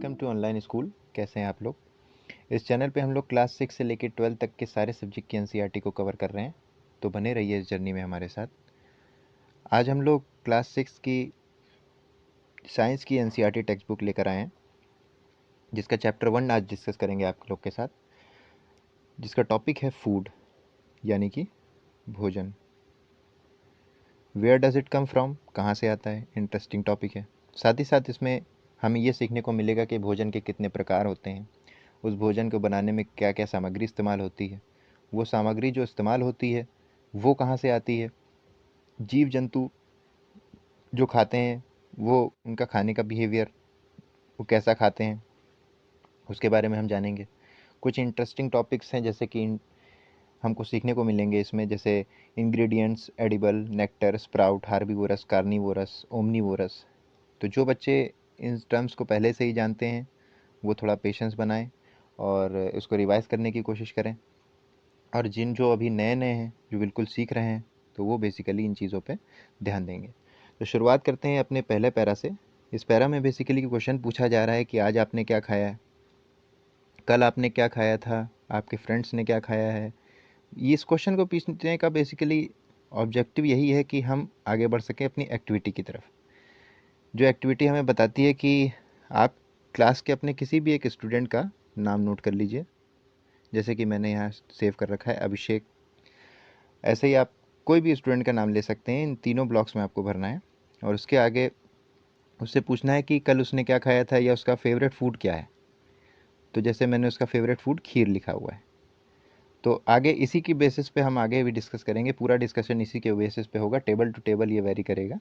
Welcome to online school. कैसे हैं आप लोग। इस चैनल पे हम लोग क्लास 6 से लेकर 12 तक के सारे सब्जेक्ट की एनसीईआरटी को कवर कर रहे हैं, तो बने रहिए इस जर्नी में हमारे साथ। आज हम लोग क्लास 6 की साइंस की एनसीईआरटी टेक्स्ट बुक लेकर आए हैं, जिसका चैप्टर 1 आज डिस्कस करेंगे आप लोग के साथ, जिसका टॉपिक है फूड, यानी कि भोजन। Where does it come from, कहाँ से आता है, इंटरेस्टिंग टॉपिक है। साथ ही साथ इसमें हमें ये सीखने को मिलेगा कि भोजन के कितने प्रकार होते हैं, उस भोजन को बनाने में क्या क्या सामग्री इस्तेमाल होती है, वो सामग्री जो इस्तेमाल होती है वो कहाँ से आती है, जीव जंतु जो खाते हैं वो उनका खाने का बिहेवियर, वो कैसा खाते हैं, उसके बारे में हम जानेंगे। कुछ इंटरेस्टिंग टॉपिक्स हैं जैसे कि हमको सीखने को मिलेंगे इसमें, जैसे ingredients, edible, nectar, sprout, herbivores, carnivorous, omnivorous. तो जो बच्चे इन टर्म्स को पहले से ही जानते हैं वो थोड़ा पेशेंस बनाएं और उसको रिवाइज़ करने की कोशिश करें, और जिन जो अभी नए नए हैं जो बिल्कुल सीख रहे हैं तो वो बेसिकली इन चीज़ों पे ध्यान देंगे। तो शुरुआत करते हैं अपने पहले पैरा से। इस पैरा में बेसिकली क्वेश्चन पूछा जा रहा है कि आज आपने क्या खाया है, कल आपने क्या खाया था, आपके फ्रेंड्स ने क्या खाया है। इस क्वेश्चन को पूछने का बेसिकली ऑब्जेक्टिव यही है कि हम आगे बढ़ सकें अपनी एक्टिविटी की तरफ। जो एक्टिविटी हमें बताती है कि आप क्लास के अपने किसी भी एक स्टूडेंट का नाम नोट कर लीजिए, जैसे कि मैंने यहाँ सेव कर रखा है अभिषेक। ऐसे ही आप कोई भी स्टूडेंट का नाम ले सकते हैं। इन तीनों ब्लॉक्स में आपको भरना है और उसके आगे उससे पूछना है कि कल उसने क्या खाया था या उसका फेवरेट फूड क्या है। तो जैसे मैंने उसका फेवरेट फूड खीर लिखा हुआ है, तो आगे इसी की बेसिस पे हम आगे भी डिस्कस करेंगे। पूरा डिस्कशन इसी के बेसिस पे होगा, टेबल टू टेबल ये वेरी करेगा,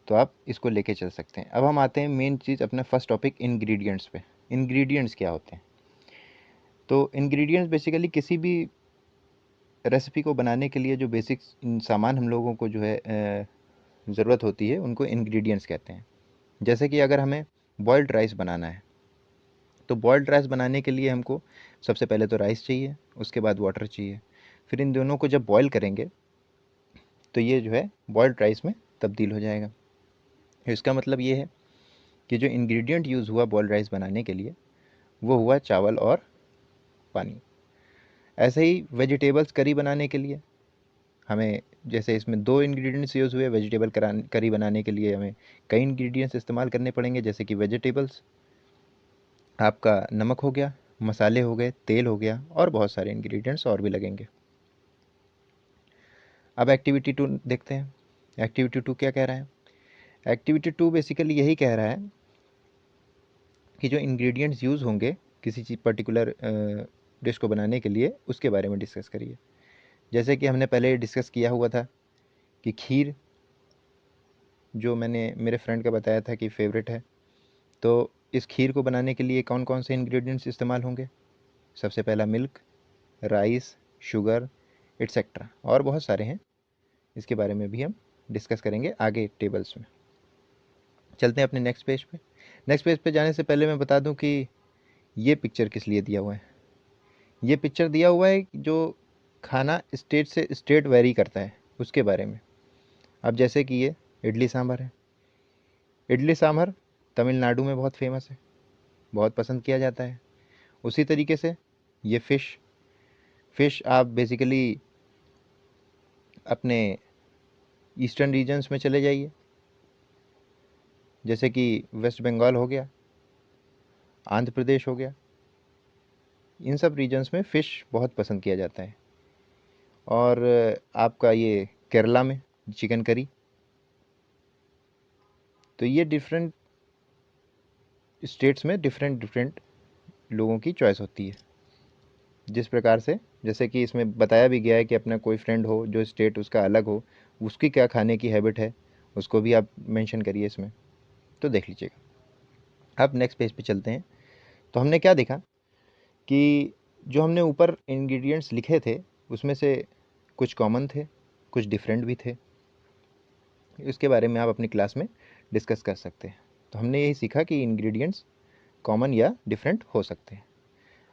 तो आप इसको लेके चल सकते हैं। अब हम आते हैं मेन चीज़, अपना फर्स्ट टॉपिक इंग्रेडिएंट्स पे। इंग्रेडिएंट्स क्या होते हैं? तो इंग्रेडिएंट्स बेसिकली किसी भी रेसिपी को बनाने के लिए जो बेसिक सामान हम लोगों को जो है ज़रूरत होती है उनको इंग्रेडिएंट्स कहते हैं। जैसे कि अगर हमें बॉइल्ड राइस बनाना है, तो बॉइल्ड राइस बनाने के लिए हमको सबसे पहले तो राइस चाहिए, उसके बाद वाटर चाहिए। फिर इन दोनों को जब बॉईल करेंगे तो ये जो है बॉइल्ड राइस में तब्दील हो जाएगा। इसका मतलब ये है कि जो इंग्रेडिएंट यूज़ हुआ बॉइल्ड राइस बनाने के लिए वो हुआ चावल और पानी। ऐसे ही वेजिटेबल्स करी बनाने के लिए हमें, जैसे इसमें दो इंग्रेडिएंट्स यूज़ हुए, वेजिटेबल करी बनाने के लिए हमें कई इंग्रेडिएंट्स इस्तेमाल करने पड़ेंगे, जैसे कि वेजिटेबल्स, आपका नमक हो गया, मसाले हो गए, तेल हो गया, और बहुत सारे इंग्रेडिएंट्स और भी लगेंगे। अब एक्टिविटी 2 देखते हैं। एक्टिविटी 2 क्या कह रहा है? एक्टिविटी 2 बेसिकली यही कह रहा है कि जो इंग्रेडिएंट्स यूज़ होंगे किसी चीज़ पर्टिकुलर डिश को बनाने के लिए उसके बारे में डिस्कस करिए। जैसे कि हमने पहले डिस्कस किया हुआ था कि खीर, जो मैंने मेरे फ्रेंड का बताया था कि फेवरेट है, तो इस खीर को बनाने के लिए कौन कौन से इंग्रेडिएंट्स इस्तेमाल होंगे? सबसे पहला मिल्क, राइस, शुगर, एट्सेट्रा, और बहुत सारे हैं। इसके बारे में भी हम डिस्कस करेंगे आगे टेबल्स में। चलते हैं अपने नेक्स्ट पेज पे। नेक्स्ट पेज पे जाने से पहले मैं बता दूं कि ये पिक्चर किस लिए दिया हुआ है। ये पिक्चर दिया हुआ है जो खाना स्टेट से स्टेट वेरी करता है उसके बारे में। अब जैसे कि ये इडली सांभर है। इडली सांभर तमिलनाडु में बहुत फेमस है, बहुत पसंद किया जाता है। उसी तरीके से ये फ़िश आप बेसिकली अपने ईस्टर्न रीजन्स में चले जाइए, जैसे कि वेस्ट बंगाल हो गया, आंध्र प्रदेश हो गया, इन सब रीजन्स में फ़िश बहुत पसंद किया जाता है। और आपका ये केरला में चिकन करी। तो ये डिफरेंट स्टेट्स में डिफरेंट डिफरेंट लोगों की चॉइस होती है। जिस प्रकार से, जैसे कि इसमें बताया भी गया है कि अपना कोई फ्रेंड हो जो स्टेट उसका अलग हो, उसकी क्या खाने की हैबिट है उसको भी आप मेंशन करिए इसमें, तो देख लीजिएगा। अब नेक्स्ट पेज पे चलते हैं। तो हमने क्या देखा कि जो हमने ऊपर इंग्रेडिएंट्स लिखे थे उसमें से कुछ कॉमन थे, कुछ डिफरेंट भी थे। इसके बारे में आप अपनी क्लास में डिस्कस कर सकते हैं। तो हमने यही सीखा कि इंग्रेडिएंट्स कॉमन या डिफरेंट हो सकते हैं।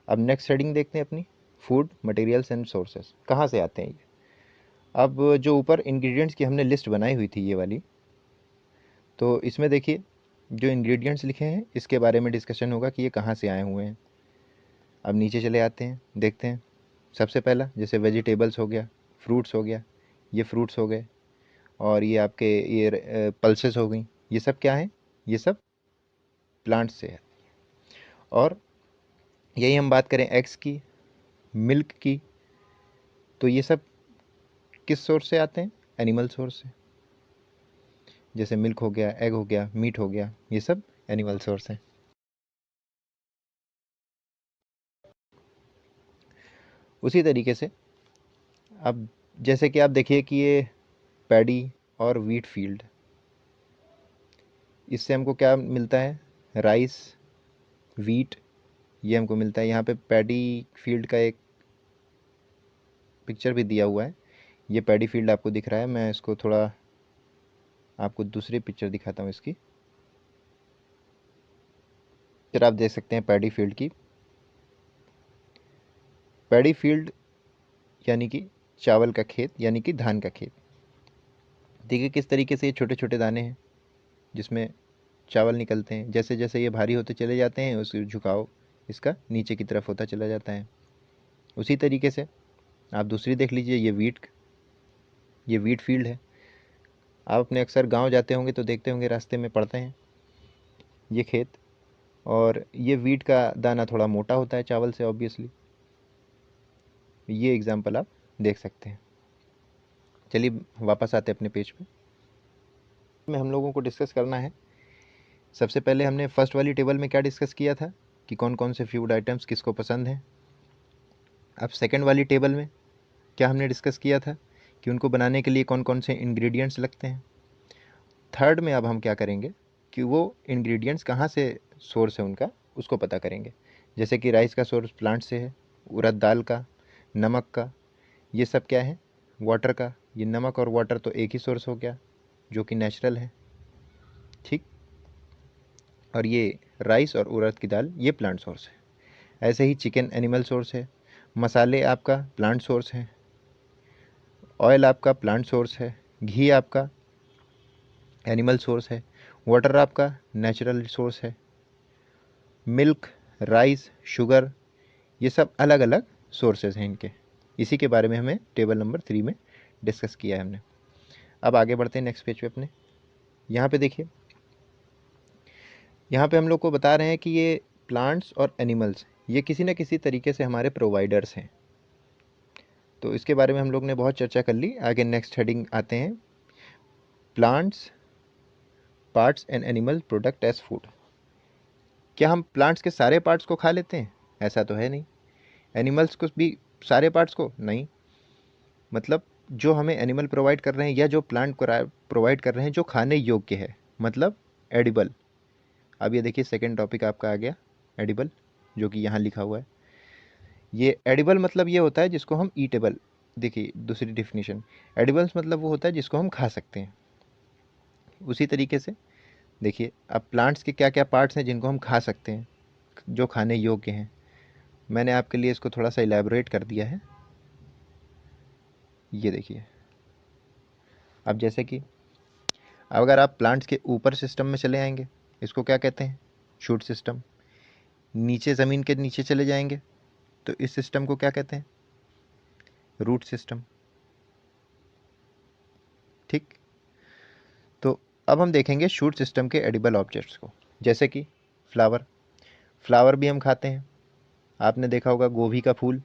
अब नेक्स्ट हेडिंग देखते हैं अपनी, फूड मटेरियल्स एंड सोर्सेस, कहाँ से आते हैं ये। अब जो ऊपर इंग्रेडिएंट्स की हमने लिस्ट बनाई हुई थी ये वाली, तो इसमें देखिए जो इंग्रेडिएंट्स लिखे हैं इसके बारे में डिस्कशन होगा कि ये कहाँ से आए हुए हैं। अब नीचे चले आते हैं, देखते हैं। सबसे पहला जैसे वेजिटेबल्स हो गया, फ्रूट्स हो गया, ये फ्रूट्स हो गए, और ये आपके ये पल्सेस हो गई, ये सब क्या है? ये सब प्लांट से है। और यही हम बात करें एग्स की, मिल्क की, तो ये सब किस सोर्स से आते हैं? एनिमल सोर्स से। जैसे मिल्क हो गया, एग हो गया, मीट हो गया, ये सब एनिमल सोर्स है। उसी तरीके से अब जैसे कि आप देखिए कि ये पैडी और वीट फील्ड, इससे हमको क्या मिलता है? राइस, वीट, ये हमको मिलता है। यहाँ पे पैडी फील्ड का एक पिक्चर भी दिया हुआ है। ये पैडी फील्ड आपको दिख रहा है, मैं इसको थोड़ा आपको दूसरी पिक्चर दिखाता हूँ इसकी। फिर आप देख सकते हैं पैडी फील्ड की। पैडी फील्ड यानी कि चावल का खेत, यानी कि धान का खेत। देखिए किस तरीके से ये छोटे छोटे दाने हैं जिसमें चावल निकलते हैं। जैसे जैसे ये भारी होते चले जाते हैं, उस झुकाव इसका नीचे की तरफ होता चला जाता है। उसी तरीके से आप दूसरी देख लीजिए, ये वीट फील्ड है। आप अपने अक्सर गांव जाते होंगे तो देखते होंगे रास्ते में पड़ते हैं ये खेत। और ये वीट का दाना थोड़ा मोटा होता है चावल से, ऑब्वियसली। ये एग्जाम्पल आप देख सकते हैं। चलिए वापस आते हैं अपने पेज पे। में हम लोगों को डिस्कस करना है। सबसे पहले हमने फर्स्ट वाली टेबल में क्या डिस्कस किया था कि कौन कौन से फूड आइटम्स किसको पसंद हैं। अब सेकंड वाली टेबल में क्या हमने डिस्कस किया था कि उनको बनाने के लिए कौन कौन से इंग्रेडिएंट्स लगते हैं। थर्ड में अब हम क्या करेंगे कि वो इंग्रेडिएंट्स कहाँ से सोर्स है उनका, उसको पता करेंगे। जैसे कि राइस का सोर्स प्लांट से है, उड़द दाल का, नमक का, ये सब क्या है? वाटर का। ये नमक और वाटर तो एक ही सोर्स हो गया जो कि नेचुरल है, ठीक। और ये राइस और उड़द की दाल ये प्लांट सोर्स है। ऐसे ही चिकन एनिमल सोर्स है, मसाले आपका प्लांट सोर्स है, ऑयल आपका प्लांट सोर्स है, घी आपका एनिमल सोर्स है, वाटर आपका नेचुरल सोर्स है, मिल्क, राइस, शुगर, ये सब अलग अलग सोर्सेज हैं इनके। इसी के बारे में हमें टेबल नंबर 3 में डिस्कस किया है हमने। अब आगे बढ़ते हैं नेक्स्ट पेज पे अपने। यहाँ पे देखिए, यहाँ पे हम लोग को बता रहे हैं कि ये प्लांट्स और एनिमल्स ये किसी न किसी तरीके से हमारे प्रोवाइडर्स हैं। तो इसके बारे में हम लोग ने बहुत चर्चा कर ली। आगे नेक्स्ट हेडिंग आते हैं, plants, parts and animal product as food. क्या हम प्लांट्स के सारे पार्ट्स को खा लेते हैं? ऐसा तो है नहीं। एनिमल्स को भी सारे पार्ट्स को नहीं। मतलब जो हमें एनिमल प्रोवाइड कर रहे हैं या जो प्लांट प्रोवाइड कर रहे हैं जो खाने योग्य है, मतलब एडिबल। अब ये देखिए सेकंड टॉपिक आपका आ गया, एडिबल, जो कि यहाँ लिखा हुआ है। ये एडिबल मतलब ये होता है जिसको हम ईटेबल, देखिए दूसरी डिफिनीशन, एडिबल्स मतलब वो होता है जिसको हम खा सकते हैं। उसी तरीके से देखिए अब प्लांट्स के क्या क्या पार्ट्स हैं जिनको हम खा सकते हैं, जो खाने योग्य हैं। मैंने आपके लिए इसको थोड़ा सा इलेबोरेट कर दिया है। ये देखिए, अब जैसे कि अगर आप प्लांट्स के ऊपर सिस्टम में चले आएंगे, इसको क्या कहते हैं? Shoot system. नीचे ज़मीन के नीचे चले जाएंगे तो इस सिस्टम को क्या कहते हैं? रूट सिस्टम, ठीक। तो अब हम देखेंगे शूट सिस्टम के एडिबल ऑब्जेक्ट्स को। जैसे कि फ्लावर, फ्लावर भी हम खाते हैं। आपने देखा होगा गोभी का फूल,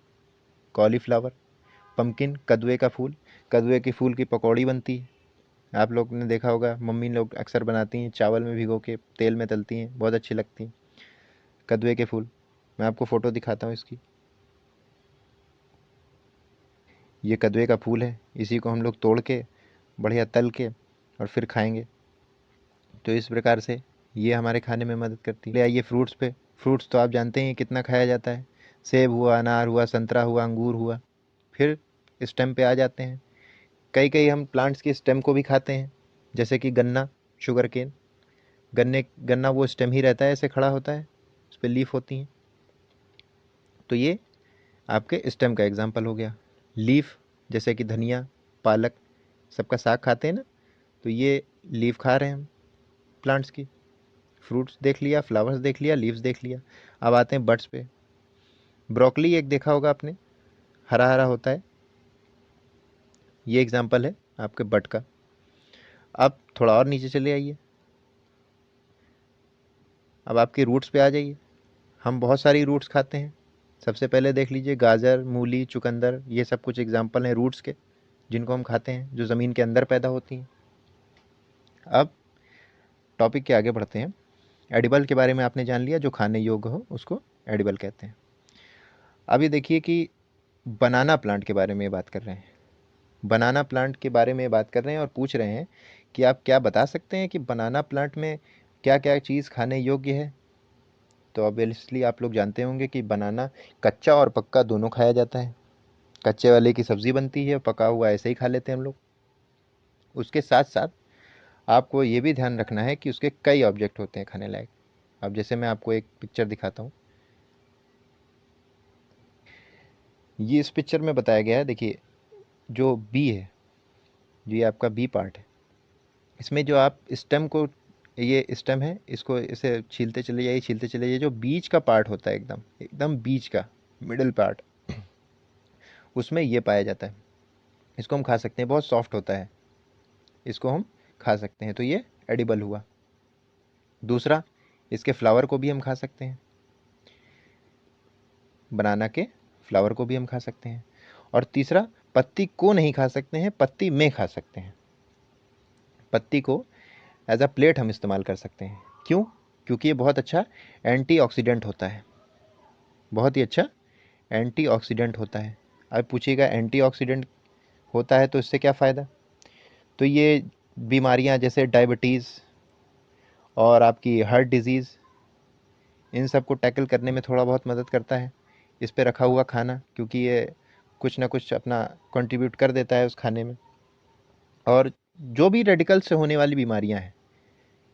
कॉलीफ्लावर, पम्पकिन, कद्दुए का फूल, कद्दुए के फूल की पकौड़ी बनती है। आप लोग ने देखा होगा, मम्मी लोग अक्सर बनाती हैं, चावल में भिगो के तेल में तलती हैं, बहुत अच्छी लगती हैं। कद्दुए के फूल, मैं आपको फ़ोटो दिखाता हूँ इसकी। ये कद्दुए का फूल है, इसी को हम लोग तोड़ के बढ़िया तल के और फिर खाएंगे। तो इस प्रकार से ये हमारे खाने में मदद करती है। ले आइए फ्रूट्स पे। फ्रूट्स तो आप जानते हैं कितना खाया जाता है। सेब हुआ, अनार हुआ, संतरा हुआ, अंगूर हुआ। फिर स्टेम पे आ जाते हैं। कई कई हम प्लांट्स की स्टेम को भी खाते हैं, जैसे कि गन्ना, शुगर केन। गन्ना वो स्टेम ही रहता है, ऐसे खड़ा होता है, उस पर लीफ होती हैं। तो ये आपके स्टेम का एग्जाम्पल हो गया। लीफ जैसे कि धनिया, पालक, सबका साग खाते हैं ना, तो ये लीफ खा रहे हैं हम प्लांट्स की। फ्रूट्स देख लिया, फ्लावर्स देख लिया, लीव्स देख लिया। अब आते हैं बड्स पे। ब्रोकली एक देखा होगा आपने, हरा हरा होता है, ये एग्जाम्पल है आपके बड का। अब थोड़ा और नीचे चले आइए, अब आपके रूट्स पे आ जाइए। हम बहुत सारी रूट्स खाते हैं। सबसे पहले देख लीजिए गाजर, मूली, चुकंदर, ये सब कुछ एग्जाम्पल हैं रूट्स के जिनको हम खाते हैं, जो ज़मीन के अंदर पैदा होती हैं। अब टॉपिक के आगे बढ़ते हैं। एडिबल के बारे में आपने जान लिया, जो खाने योग्य हो उसको एडिबल कहते हैं। अब ये देखिए कि बनाना प्लांट के बारे में बात कर रहे हैं। बनाना प्लांट के बारे में बात कर रहे हैं और पूछ रहे हैं कि आप क्या बता सकते हैं कि बनाना प्लांट में क्या क्या चीज़ खाने योग्य है। तो ऑब्वियसली आप लोग जानते होंगे कि बनाना कच्चा और पक्का दोनों खाया जाता है। कच्चे वाले की सब्ज़ी बनती है, पका हुआ ऐसे ही खा लेते हैं हम लोग। उसके साथ साथ आपको ये भी ध्यान रखना है कि उसके कई ऑब्जेक्ट होते हैं खाने लायक। अब जैसे मैं आपको एक पिक्चर दिखाता हूँ, ये इस पिक्चर में बताया गया है। देखिए जो बी है, जो ये आपका बी पार्ट है, इसमें जो आप स्टेम को, ये स्टेम है, इसको इसे छीलते चले जाइए, छीलते चले जाइए, जो बीज का पार्ट होता है एकदम एकदम बीज का मिडिल पार्ट, उसमें ये पाया जाता है। इसको हम खा सकते हैं, बहुत सॉफ्ट होता है, इसको हम खा सकते हैं, तो ये एडिबल हुआ। दूसरा, इसके फ्लावर को भी हम खा सकते हैं, बनाना के फ्लावर को भी हम खा सकते हैं। और तीसरा, पत्ती को नहीं खा सकते हैं, पत्ती में खा सकते हैं। पत्ती को एज अ प्लेट हम इस्तेमाल कर सकते हैं। क्यों? क्योंकि ये बहुत अच्छा एंटीऑक्सीडेंट होता है, बहुत ही अच्छा एंटीऑक्सीडेंट होता है। अब पूछिएगा एंटीऑक्सीडेंट होता है तो इससे क्या फ़ायदा? तो ये बीमारियां जैसे डायबिटीज़ और आपकी हार्ट डिजीज़, इन सब को टैकल करने में थोड़ा बहुत मदद करता है इस पे रखा हुआ खाना, क्योंकि ये कुछ ना कुछ अपना कंट्रीब्यूट कर देता है उस खाने में। और जो भी रेडिकल से होने वाली बीमारियां हैं,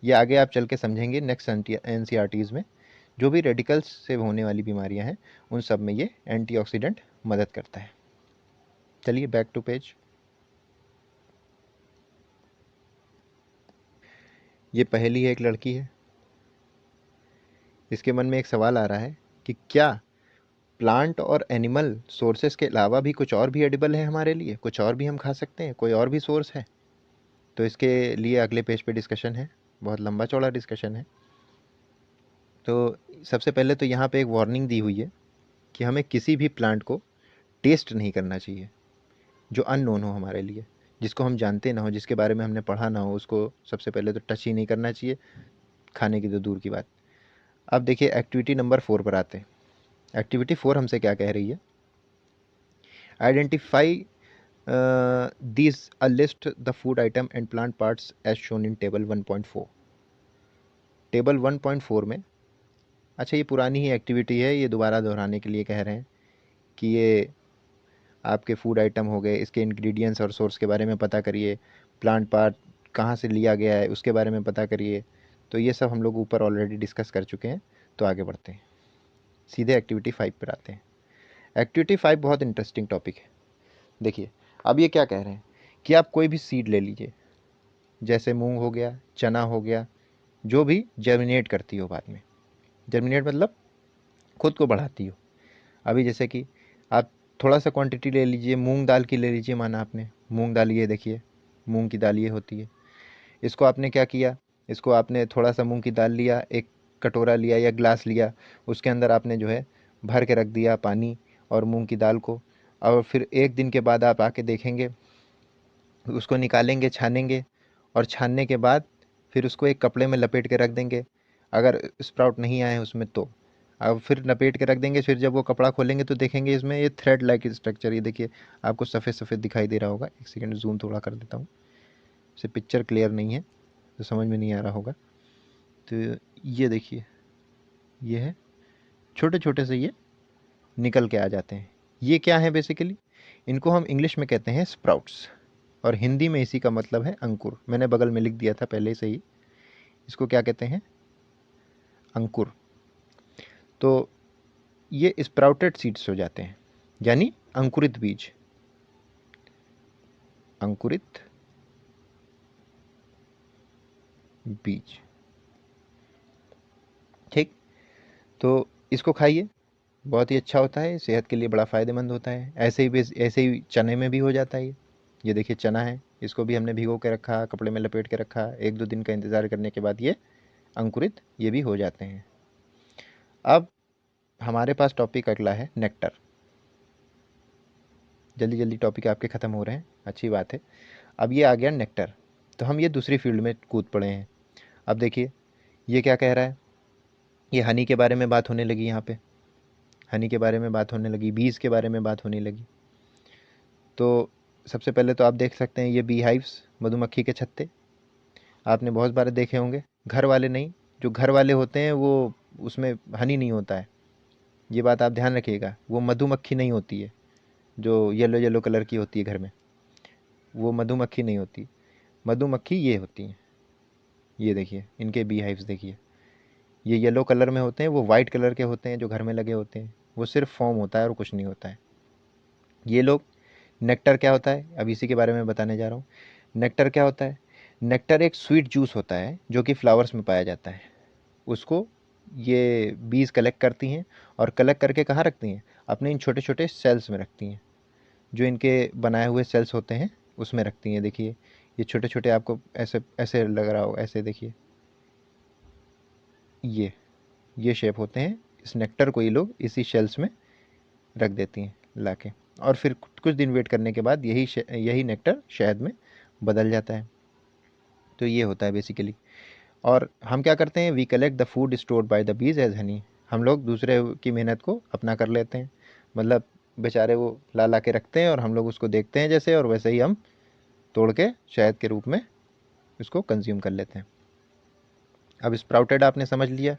ये आगे आप चल के समझेंगे नेक्स्ट एनसीईआरटीज़ में। जो भी रेडिकल्स से होने वाली बीमारियां हैं, उन सब में ये एंटीऑक्सीडेंट मदद करता है। चलिए बैक टू पेज। ये पहेली है, एक लड़की है, इसके मन में एक सवाल आ रहा है कि क्या प्लांट और एनिमल सोर्सेस के अलावा भी कुछ और भी एडिबल है हमारे लिए, कुछ और भी हम खा सकते हैं, कोई और भी सोर्स है? तो इसके लिए अगले पेज पे डिस्कशन है, बहुत लंबा चौड़ा डिस्कशन है। तो सबसे पहले तो यहाँ पे एक वार्निंग दी हुई है कि हमें किसी भी प्लांट को टेस्ट नहीं करना चाहिए जो अननोन हो हमारे लिए, जिसको हम जानते ना हो, जिसके बारे में हमने पढ़ा ना हो, उसको सबसे पहले तो टच ही नहीं करना चाहिए, खाने की तो दूर की बात। अब देखिए एक्टिविटी नंबर 4 पर आते हैं। एक्टिविटी 4 हमसे क्या कह रही है? Identify these a list the food item and plant parts as shown in table 1.4। Table 1.4 में, अच्छा ये पुरानी ही एक्टिविटी है, ये दोबारा दोहराने के लिए कह रहे हैं कि ये आपके फूड आइटम हो गए, इसके इंग्रेडिएंट्स और सोर्स के बारे में पता करिए, प्लांट पार्ट कहाँ से लिया गया है उसके बारे में पता करिए। तो ये सब हम लोग ऊपर ऑलरेडी डिस्कस कर चुके हैं। तो आगे बढ़ते हैं, सीधे एक्टिविटी 5 पर आते हैं। एक्टिविटी 5 बहुत इंटरेस्टिंग टॉपिक है। देखिए अब ये क्या कह रहे हैं कि आप कोई भी सीड ले लीजिए, जैसे मूंग हो गया, चना हो गया, जो भी जर्मिनेट करती हो बाद में। जर्मिनेट मतलब खुद को बढ़ाती हो। अभी जैसे कि आप थोड़ा सा क्वांटिटी ले लीजिए, मूंग दाल की ले लीजिए, माना आपने मूंग दाल, ये देखिए मूंग की दाल ये होती है। इसको आपने क्या किया, इसको आपने थोड़ा सा मूंग की दाल लिया, एक कटोरा लिया या ग्लास लिया, उसके अंदर आपने जो है भर के रख दिया पानी और मूंग की दाल को। और फिर एक दिन के बाद आप आके देखेंगे, उसको निकालेंगे, छानेंगे, और छानने के बाद फिर उसको एक कपड़े में लपेट के रख देंगे। अगर स्प्राउट नहीं आए उसमें तो अब फिर लपेट के रख देंगे। फिर जब वो कपड़ा खोलेंगे तो देखेंगे इसमें ये थ्रेड लाइक स्ट्रक्चर, ये देखिए आपको सफ़ेद सफ़ेद दिखाई दे रहा होगा। एक सेकंड जूम थोड़ा कर देता हूँ, इसे पिक्चर क्लियर नहीं है तो समझ में नहीं आ रहा होगा। तो ये देखिए, ये है छोटे छोटे से, ये निकल के आ जाते हैं। ये क्या है बेसिकली? इनको हम इंग्लिश में कहते हैं स्प्राउट्स, और हिंदी में इसी का मतलब है अंकुर। मैंने बगल में लिख दिया था पहले से ही, इसको क्या कहते हैं? अंकुर। तो ये स्प्राउटेड सीड्स हो जाते हैं, यानी अंकुरित बीज। अंकुरित बीज। ठीक, तो इसको खाइए, बहुत ही अच्छा होता है, सेहत के लिए बड़ा फ़ायदेमंद होता है। ऐसे ही चने में भी हो जाता है ये देखिए चना है, इसको भी हमने भिगो के रखा, कपड़े में लपेट के रखा, 1-2 दिन का इंतज़ार करने के बाद ये अंकुरित ये भी हो जाते हैं। अब हमारे पास टॉपिक अगला है नेक्टर। जल्दी जल्दी टॉपिक आपके ख़त्म हो रहे हैं, अच्छी बात है। अब ये आ गया नेक्टर, तो हम ये दूसरी फील्ड में कूद पड़े हैं। अब देखिए ये क्या कह रहा है, ये हनी के बारे में बात होने लगी यहाँ पे, हनी के बारे में बात होने लगी, बीज के बारे में बात होने लगी। तो सबसे पहले तो आप देख सकते हैं ये बी हाइव्स, मधुमक्खी के छत्ते आपने बहुत बार देखे होंगे, घर वाले नहीं, जो घर वाले होते हैं वो उसमें हनी नहीं होता है, ये बात आप ध्यान रखिएगा। वो मधुमक्खी नहीं होती है जो येलो येलो कलर की होती है घर में, वो मधुमक्खी नहीं होती। मधुमक्खी ये होती हैं, ये देखिए इनके बी हाइव्स देखिए, ये येलो कलर में होते हैं, वो वाइट कलर के होते हैं जो घर में लगे होते हैं, वो सिर्फ फॉर्म होता है और कुछ नहीं होता है। ये लोग नेक्टर क्या होता है, अब इसी के बारे में बताने जा रहा हूँ। नेक्टर क्या होता है, नेक्टर एक स्वीट जूस होता है जो कि फ्लावर्स में पाया जाता है। उसको ये बीज कलेक्ट करती हैं और कलेक्ट करके कहाँ रखती हैं, अपने इन छोटे छोटे सेल्स में रखती हैं, जो इनके बनाए हुए सेल्स होते हैं उसमें रखती हैं। देखिए ये छोटे छोटे आपको ऐसे ऐसे लग रहा होगा, ऐसे देखिए ये शेप होते हैं, इस नेक्टर को ये लोग इसी शेल्स में रख देती हैं लाके, और फिर कुछ दिन वेट करने के बाद यही नेक्टर शहद में बदल जाता है। तो ये होता है बेसिकली। और हम क्या करते हैं, we collect the food stored by the bees as honey, हम लोग दूसरे की मेहनत को अपना कर लेते हैं, मतलब बेचारे वो ला ला के रखते हैं और हम लोग उसको देखते हैं जैसे, और वैसे ही हम तोड़ के शहद के रूप में इसको कंज्यूम कर लेते हैं। अब स्प्राउटेड आपने समझ लिया,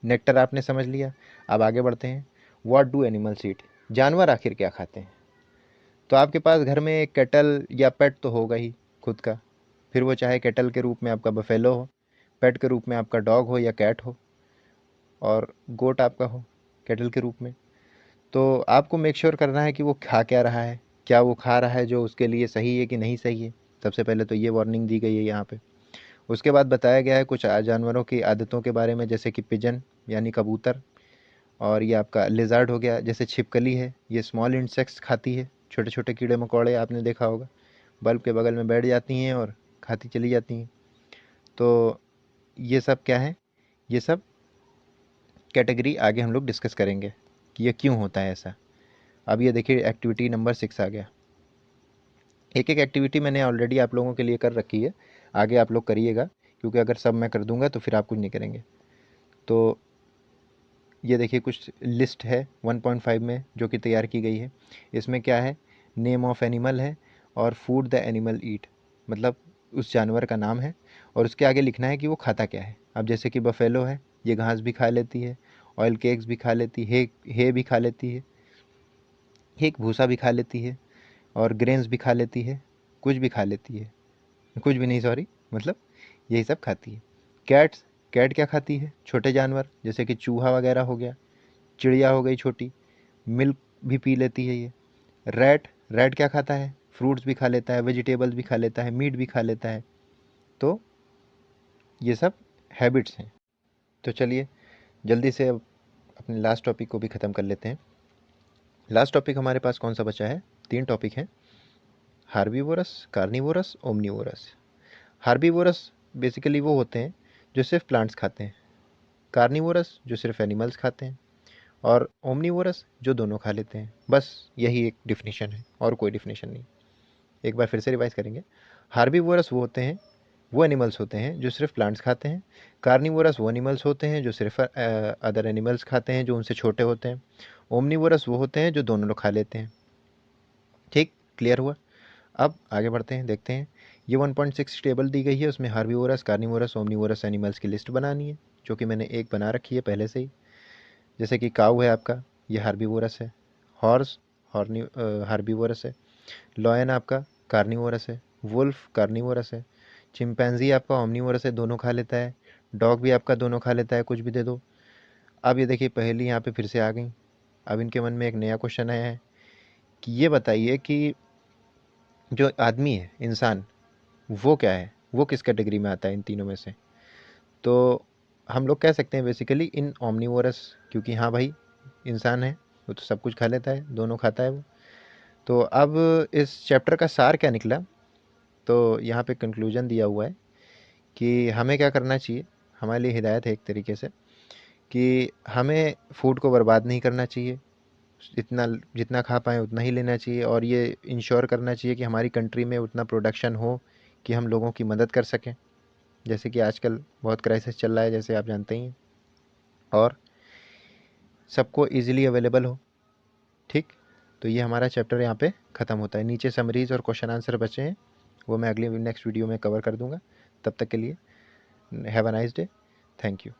नेक्टर आपने समझ लिया, अब आगे बढ़ते हैं। व्हाट डू एनिमल्स ईट, जानवर आखिर क्या खाते हैं। तो आपके पास घर में एक कैटल या पेट तो होगा ही खुद का, फिर वो चाहे कैटल के रूप में आपका बफेलो हो, पेट के रूप में आपका डॉग हो या कैट हो, और गोट आपका हो कैटल के रूप में। तो आपको मेक श्योर करना है कि वो खा क्या रहा है, क्या वो खा रहा है जो उसके लिए सही है कि नहीं सही है। सबसे पहले तो ये वार्निंग दी गई है यहाँ पे। उसके बाद बताया गया है कुछ जानवरों की आदतों के बारे में, जैसे कि पिजन यानी कबूतर, और ये आपका लिज़ार्ड हो गया, जैसे छिपकली है, ये स्मॉल इंसेक्ट्स खाती है, छोटे छोटे कीड़े मकोड़े आपने देखा होगा, बल्ब के बगल में बैठ जाती हैं और खाती चली जाती हैं। तो ये सब क्या है, ये सब कैटेगरी आगे हम लोग डिस्कस करेंगे कि ये क्यों होता है ऐसा। अब ये देखिए एक्टिविटी नंबर 6 आ गया। एक एक एक्टिविटी मैंने ऑलरेडी आप लोगों के लिए कर रखी है, आगे आप लोग करिएगा, क्योंकि अगर सब मैं कर दूंगा तो फिर आप कुछ नहीं करेंगे। तो ये देखिए कुछ लिस्ट है 1.5 में जो कि तैयार की गई है। इसमें क्या है, नेम ऑफ एनिमल है और फूड द एनिमल ईट, मतलब उस जानवर का नाम है और उसके आगे लिखना है कि वो खाता क्या है। अब जैसे कि बफेलो है, ये घास भी खा लेती है, ऑयल केक्स भी खा लेती है, हे भी खा लेती है, एक भूसा भी खा लेती है, और ग्रेन्स भी खा लेती है, कुछ भी खा लेती है, कुछ भी नहीं सॉरी, मतलब यही सब खाती है। कैट्स, कैट क्या खाती है, छोटे जानवर जैसे कि चूहा वगैरह हो गया, चिड़िया हो गई छोटी, मिल्क भी पी लेती है ये। रैट, रैट क्या खाता है, फ्रूट्स भी खा लेता है, वेजिटेबल्स भी खा लेता है, मीट भी खा लेता है। तो ये सब हैबिट्स हैं। तो चलिए जल्दी से अब अपने लास्ट टॉपिक को भी ख़त्म कर लेते हैं। लास्ट टॉपिक हमारे पास कौन सा बचा है, 3 टॉपिक हैं, herbivores, carnivorous, omnivorous. Herbivores basically वो होते हैं जो सिर्फ प्लांट्स खाते हैं, कार्निवोरस जो सिर्फ एनिमल्स खाते हैं, और ओमनीवोरस जो दोनों खा लेते हैं। बस यही एक डिफिनीशन है और कोई डिफिनीशन नहीं। एक बार फिर से रिवाइज करेंगे। हार्बीवोरस वो होते हैं, वो एनिमल्स होते हैं जो सिर्फ प्लांट्स खाते हैं। कार्निवोरस वो एनिमल्स होते हैं जो सिर्फ अदर एनिमल्स खाते हैं जो उनसे छोटे होते हैं। ओमनीवोरस वो होते हैं जो दोनों लोग खा लेते हैं। ठीक, क्लियर हुआ। अब आगे बढ़ते हैं, देखते हैं। ये 1.6 टेबल दी गई है, उसमें हार्बीवोरस, कार्निवोरस, ओमनीवोरस एनिमल्स की लिस्ट बनानी है, जो कि मैंने एक बना रखी है पहले से ही। जैसे कि काऊ है आपका, ये हार्बीवोरस है। हॉर्स हॉर्नी हार्बीवोरस है। लॉयन आपका कार्निवोरस है। वुल्फ कार्निवोरस है। चिंपैंजी आपका ओमनीवोरस है, दोनों खा लेता है। डॉग भी आपका दोनों खा लेता है, कुछ भी दे दो। अब ये देखिए पहेली यहाँ पे फिर से आ गई। अब इनके मन में एक नया क्वेश्चन आया है कि ये बताइए कि जो आदमी है, इंसान, वो क्या है, वो किस कैटेगरी में आता है इन तीनों में से। तो हम लोग कह सकते हैं बेसिकली इन ओमनीवोरस, क्योंकि हाँ भाई इंसान है वो तो सब कुछ खा लेता है, दोनों खाता है वो। तो अब इस चैप्टर का सार क्या निकला, तो यहाँ पे कंक्लूजन दिया हुआ है कि हमें क्या करना चाहिए। हमारे लिए हिदायत है एक तरीके से कि हमें फूड को बर्बाद नहीं करना चाहिए, इतना जितना खा पाएँ उतना ही लेना चाहिए, और ये इंश्योर करना चाहिए कि हमारी कंट्री में उतना प्रोडक्शन हो कि हम लोगों की मदद कर सकें, जैसे कि आजकल बहुत क्राइसिस चल रहा है जैसे आप जानते ही हैं, और सबको ईज़िली अवेलेबल हो। ठीक, तो ये हमारा चैप्टर यहाँ पे ख़त्म होता है। नीचे समरीज़ और क्वेश्चन आंसर बचे हैं, वो मैं अगले नेक्स्ट वीडियो में कवर कर दूँगा। तब तक के लिए have a nice day. Thank you.